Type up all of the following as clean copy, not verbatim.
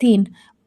3,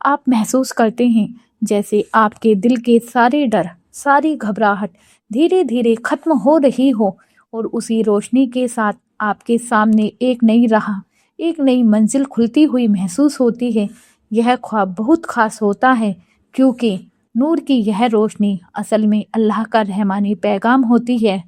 آپ محسوس کرتے ہیں جیسے آپ کے دل کے سارے ڈر، ساری گھبراہٹ دھیرے دھیرے ختم ہو رہی ہو، اور اسی روشنی کے ساتھ آپ کے سامنے ایک نئی راہ، ایک نئی منزل کھلتی ہوئی محسوس ہوتی ہے۔ یہ خواب بہت خاص ہوتا ہے کیونکہ نور کی یہ روشنی اصل میں اللہ کا رحمانی پیغام ہوتی ہے۔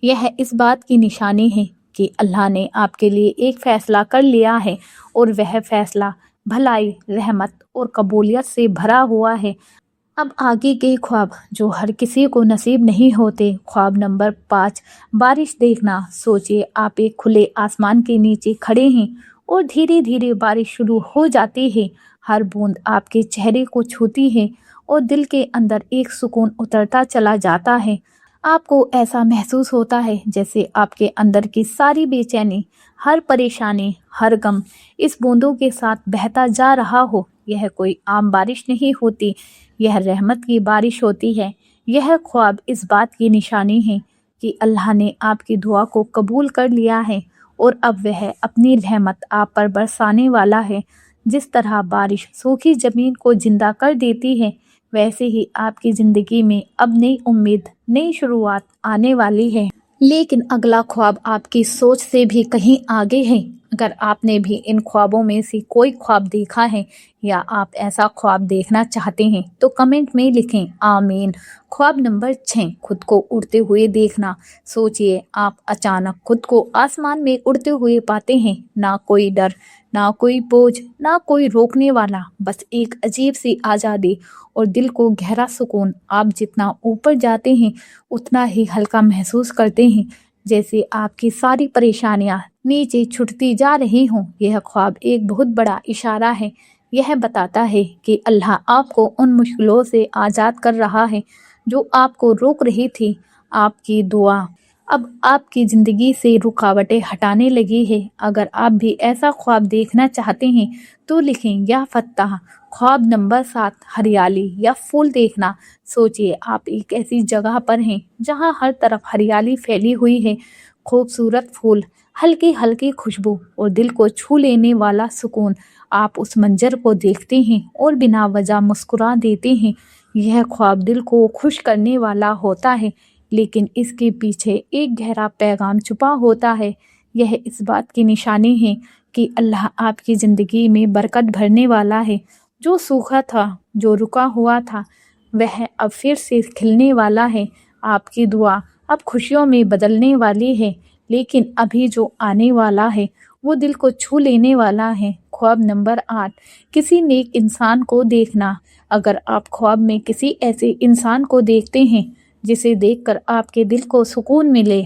یہ اس بات کی نشانی ہے کہ اللہ نے آپ کے لیے ایک فیصلہ کر لیا ہے، اور وہ فیصلہ بھلائی، رحمت اور قبولیت سے بھرا ہوا ہے۔ اب آگے کے خواب جو ہر کسی کو نصیب نہیں ہوتے۔ خواب نمبر 5، بارش دیکھنا۔ سوچئے آپ ایک کھلے آسمان کے نیچے کھڑے ہیں اور دھیرے دھیرے بارش شروع ہو جاتی ہے۔ ہر بوند آپ کے چہرے کو چھوتی ہے اور دل کے اندر ایک سکون اترتا چلا جاتا ہے۔ آپ کو ایسا محسوس ہوتا ہے جیسے آپ کے اندر کی ساری بے چینی، ہر پریشانی، ہر غم اس بوندوں کے ساتھ بہتا جا رہا ہو۔ یہ کوئی عام بارش نہیں ہوتی، یہ رحمت کی بارش ہوتی ہے۔ یہ خواب اس بات کی نشانی ہے کہ اللہ نے آپ کی دعا کو قبول کر لیا ہے، اور اب وہ اپنی رحمت آپ پر برسانے والا ہے۔ جس طرح بارش سوکھی زمین کو زندہ کر دیتی ہے، ویسے ہی آپ کی زندگی میں اب نئی امید، نئی شروعات آنے والی ہے۔ لیکن اگلا خواب آپ کی سوچ سے بھی کہیں آگے ہے۔ اگر آپ نے بھی ان خوابوں میں سے کوئی خواب دیکھا ہے یا آپ ایسا خواب دیکھنا چاہتے ہیں تو کمنٹ میں لکھیں آمین۔ خواب نمبر 6، خود کو اڑتے ہوئے دیکھنا۔ سوچئے آپ اچانک خود کو آسمان میں اڑتے ہوئے پاتے ہیں۔ نہ کوئی ڈر، نہ کوئی بوجھ، نہ کوئی روکنے والا، بس ایک عجیب سی آزادی اور دل کو گہرا سکون۔ آپ جتنا اوپر جاتے ہیں اتنا ہی ہلکا محسوس کرتے ہیں، جیسے آپ کی ساری پریشانیاں نیچے چھٹتی جا رہی ہوں۔ یہ خواب ایک بہت بڑا اشارہ ہے۔ یہ بتاتا ہے کہ اللہ آپ کو ان مشکلوں سے آزاد کر رہا ہے جو آپ کو روک رہی تھی۔ آپ کی دعا اب آپ کی زندگی سے رکاوٹیں ہٹانے لگی ہے۔ اگر آپ بھی ایسا خواب دیکھنا چاہتے ہیں تو لکھیں یا فتح۔ خواب نمبر 7، ہریالی یا پھول دیکھنا۔ سوچئے آپ ایک ایسی جگہ پر ہیں جہاں ہر طرف ہریالی پھیلی ہوئی ہے، خوبصورت پھول، ہلکی ہلکی خوشبو اور دل کو چھو لینے والا سکون۔ آپ اس منظر کو دیکھتے ہیں اور بنا وجہ مسکرا دیتے ہیں۔ یہ خواب دل کو خوش کرنے والا ہوتا ہے، لیکن اس کے پیچھے ایک گہرا پیغام چھپا ہوتا ہے۔ یہ اس بات کی نشانی ہے کہ اللہ آپ کی زندگی میں برکت بھرنے والا ہے۔ جو سوکھا تھا، جو رکا ہوا تھا، وہ اب پھر سے کھلنے والا ہے۔ آپ کی دعا اب خوشیوں میں بدلنے والی ہے، لیکن ابھی جو آنے والا ہے وہ دل کو چھو لینے والا ہے۔ خواب نمبر 8، کسی نیک انسان کو دیکھنا۔ اگر آپ خواب میں کسی ایسے انسان کو دیکھتے ہیں جسے دیکھ کر آپ کے دل کو سکون ملے،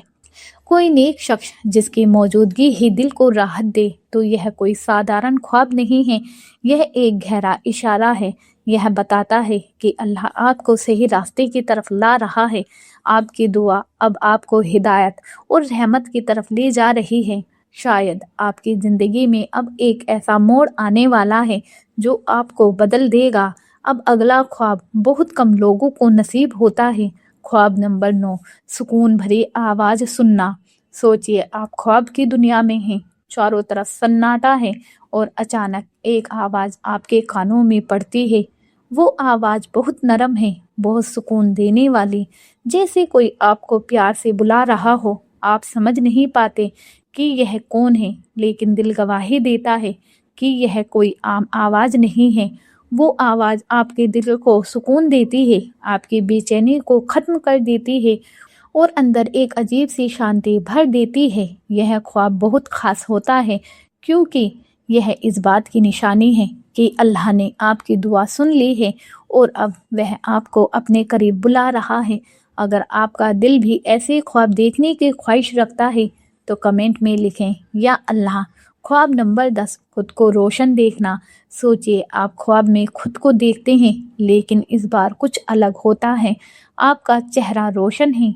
کوئی نیک شخص جس کی موجودگی ہی دل کو راحت دے، تو یہ کوئی سادھارن خواب نہیں ہے، یہ ایک گہرا اشارہ ہے۔ یہ بتاتا ہے کہ اللہ آپ کو صحیح راستے کی طرف لا رہا ہے۔ آپ کی دعا اب آپ کو ہدایت اور رحمت کی طرف لے جا رہی ہے۔ شاید آپ کی زندگی میں اب ایک ایسا موڑ آنے والا ہے جو آپ کو بدل دے گا۔ اب اگلا خواب بہت کم لوگوں کو نصیب ہوتا ہے۔ خواب نمبر 9، سکون بھری آواز سننا۔ سوچئے آپ خواب کی دنیا میں ہیں، چاروں طرف سناٹا ہے، اور اچانک ایک آواز آپ کے کانوں میں پڑتی ہے۔ وہ آواز بہت نرم ہے، بہت سکون دینے والی، جیسے کوئی آپ کو پیار سے بلا رہا ہو۔ آپ سمجھ نہیں پاتے کہ یہ کون ہے، لیکن دل گواہی دیتا ہے کہ یہ کوئی عام آواز نہیں ہے۔ وہ آواز آپ کے دل کو سکون دیتی ہے، آپ کی بے چینی کو ختم کر دیتی ہے، اور اندر ایک عجیب سی شانتی بھر دیتی ہے۔ یہ خواب بہت خاص ہوتا ہے کیونکہ یہ اس بات کی نشانی ہے کہ اللہ نے آپ کی دعا سن لی ہے، اور اب وہ آپ کو اپنے قریب بلا رہا ہے۔ اگر آپ کا دل بھی ایسے خواب دیکھنے کی خواہش رکھتا ہے تو کمنٹ میں لکھیں یا اللہ۔ خواب نمبر 10، خود کو روشن دیکھنا۔ سوچئے آپ خواب میں خود کو دیکھتے ہیں، لیکن اس بار کچھ الگ ہوتا ہے۔ آپ کا چہرہ روشن ہے،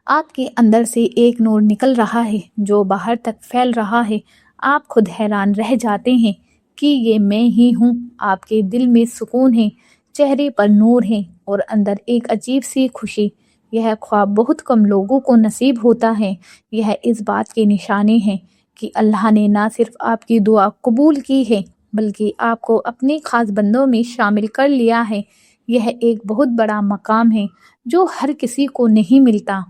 آپ کے اندر سے ایک نور نکل رہا ہے جو باہر تک پھیل رہا ہے۔ آپ خود حیران رہ جاتے ہیں کہ یہ میں ہی ہوں۔ آپ کے دل میں سکون ہے، چہرے پر نور ہے، اور اندر ایک عجیب سی خوشی۔ یہ خواب بہت کم لوگوں کو نصیب ہوتا ہے۔ یہ اس بات کی نشانی ہے کہ اللہ نے نہ صرف آپ کی دعا قبول کی ہے بلکہ آپ کو اپنے خاص بندوں میں شامل کر لیا ہے۔ یہ ایک بہت بڑا مقام ہے جو ہر کسی کو نہیں ملتا۔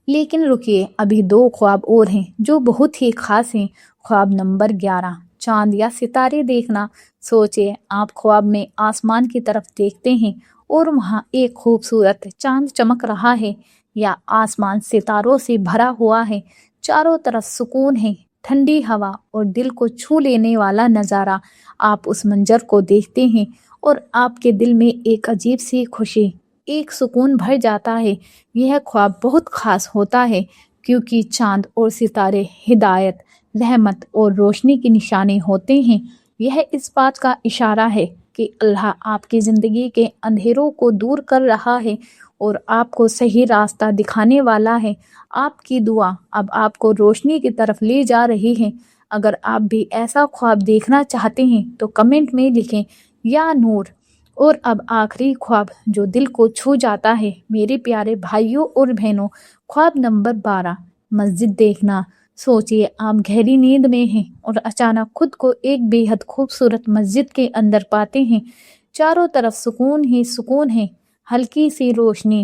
لیکن رکیے، ابھی 2 خواب اور ہیں جو بہت ہی خاص ہیں۔ خواب نمبر 11، چاند یا ستارے دیکھنا۔ سوچئے آپ خواب میں آسمان کی طرف دیکھتے ہیں اور وہاں ایک خوبصورت چاند چمک رہا ہے، یا آسمان ستاروں سے بھرا ہوا ہے، چاروں طرف سکون ہے، ٹھنڈی ہوا اور دل کو چھو لینے والا نظارہ۔ آپ اس منظر کو دیکھتے ہیں اور آپ کے دل میں ایک عجیب سی خوشی، ایک سکون بھر جاتا ہے۔ یہ خواب بہت خاص ہوتا ہے کیونکہ چاند اور ستارے ہدایت، رحمت اور روشنی کی نشانی ہوتے ہیں۔ یہ اس بات کا اشارہ ہے کہ اللہ آپ کی زندگی کے اندھیروں کو دور کر رہا ہے اور آپ کو صحیح راستہ دکھانے والا ہے۔ آپ کی دعا اب آپ کو روشنی کی طرف لے جا رہی ہے۔ اگر آپ بھی ایسا خواب دیکھنا چاہتے ہیں تو کمنٹ میں لکھیں یا نور۔ اور اب آخری خواب جو دل کو چھو جاتا ہے میرے پیارے بھائیوں اور بہنوں، خواب نمبر 12، مسجد دیکھنا۔ سوچئے آپ گہری نیند میں ہیں اور اچانک خود کو ایک بے حد خوبصورت مسجد کے اندر پاتے ہیں۔ چاروں طرف سکون ہی سکون ہے، ہلکی سی روشنی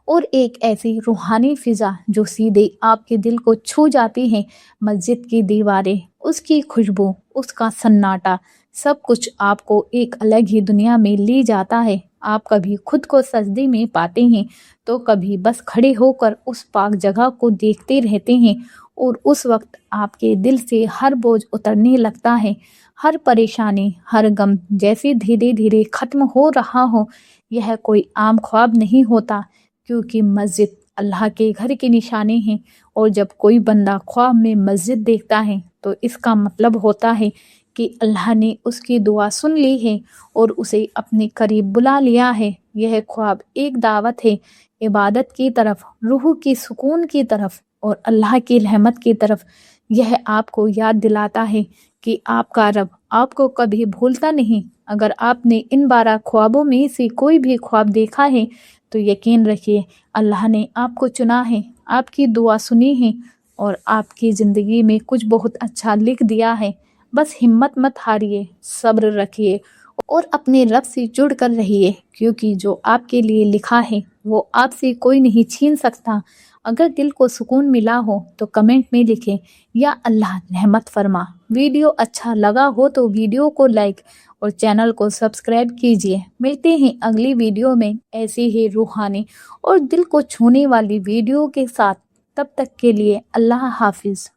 اور ایک ایسی روحانی فضا جو سیدھے آپ کے دل کو چھو جاتی ہے۔ مسجد کی دیواریں، اس کی خوشبو، اس کا سناٹا، سب کچھ آپ کو ایک الگ ہی دنیا میں لے جاتا ہے۔ آپ کبھی خود کو سجدے میں پاتے ہیں تو کبھی بس کھڑے ہو کر اس پاک جگہ کو دیکھتے رہتے ہیں، اور اس وقت آپ کے دل سے ہر بوجھ اترنے لگتا ہے، ہر پریشانی، ہر غم جیسے دھیرے دھیرے ختم ہو رہا ہو۔ یہ کوئی عام خواب نہیں ہوتا کیونکہ مسجد اللہ کے گھر کی نشانی ہے، اور جب کوئی بندہ خواب میں مسجد دیکھتا ہے تو اس کا مطلب ہوتا ہے کہ اللہ نے اس کی دعا سن لی ہے اور اسے اپنے قریب بلا لیا ہے۔ یہ خواب ایک دعوت ہے عبادت کی طرف، روح کی سکون کی طرف اور اللہ کی رحمت کی طرف۔ یہ آپ کو یاد دلاتا ہے کہ آپ کا رب آپ کو کبھی بھولتا نہیں۔ اگر آپ نے ان 12 خوابوں میں سے کوئی بھی خواب دیکھا ہے تو یقین رکھیے اللہ نے آپ کو چنا ہے، آپ کی دعا سنی ہے اور آپ کی زندگی میں کچھ بہت اچھا لکھ دیا ہے۔ بس ہمت مت ہاریے، صبر رکھیے اور اپنے رب سے جڑ کر رہیے، کیونکہ جو آپ کے لیے لکھا ہے وہ آپ سے کوئی نہیں چھین سکتا۔ اگر دل کو سکون ملا ہو تو کمنٹ میں لکھیں یا اللہ رحمت فرما۔ ویڈیو اچھا لگا ہو تو ویڈیو کو لائک اور چینل کو سبسکرائب کیجیے۔ ملتے ہیں اگلی ویڈیو میں ایسی ہی روحانی اور دل کو چھونے والی ویڈیو کے ساتھ۔ تب تک کے لیے اللہ حافظ۔